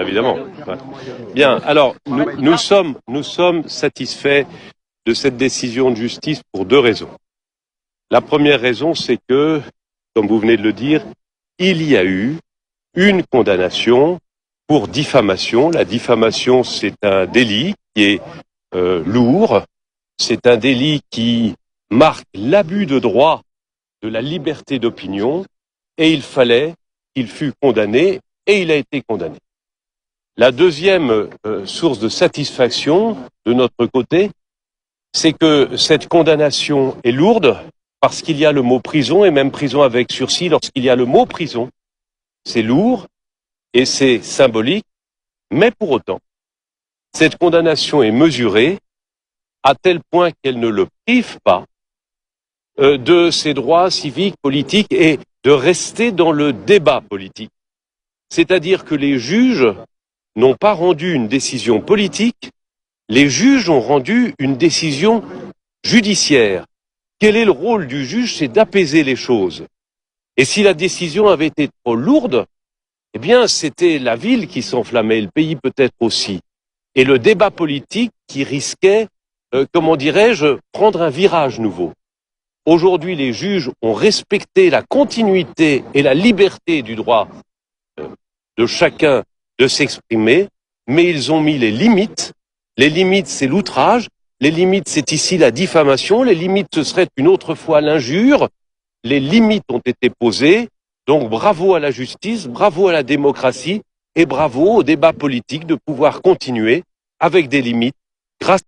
Évidemment. Ouais. Bien, alors nous sommes satisfaits de cette décision de justice pour deux raisons. La première raison, c'est que, comme vous venez de le dire, il y a eu une condamnation pour diffamation. La diffamation, c'est un délit qui est lourd, c'est un délit qui marque l'abus de droit de la liberté d'opinion, et il fallait qu'il fût condamné, et il a été condamné. La deuxième source de satisfaction de notre côté, c'est que cette condamnation est lourde parce qu'il y a le mot prison, et même prison avec sursis. Lorsqu'il y a le mot prison, c'est lourd et c'est symbolique, mais pour autant, cette condamnation est mesurée à tel point qu'elle ne le prive pas de ses droits civiques, politiques et de rester dans le débat politique. C'est-à-dire que les juges n'ont pas rendu une décision politique, les juges ont rendu une décision judiciaire. Quel est le rôle du juge? C'est d'apaiser les choses. Et si la décision avait été trop lourde, eh bien, c'était la ville qui s'enflammait, le pays peut-être aussi. Et le débat politique qui risquait, comment dirais-je, prendre un virage nouveau. Aujourd'hui, les juges ont respecté la continuité et la liberté du droit de chacun de s'exprimer, mais ils ont mis les limites. Les limites, c'est l'outrage. Les limites, c'est ici la diffamation. Les limites, ce serait une autre fois l'injure. Les limites ont été posées. Donc bravo à la justice, bravo à la démocratie et bravo au débat politique de pouvoir continuer avec des limites grâce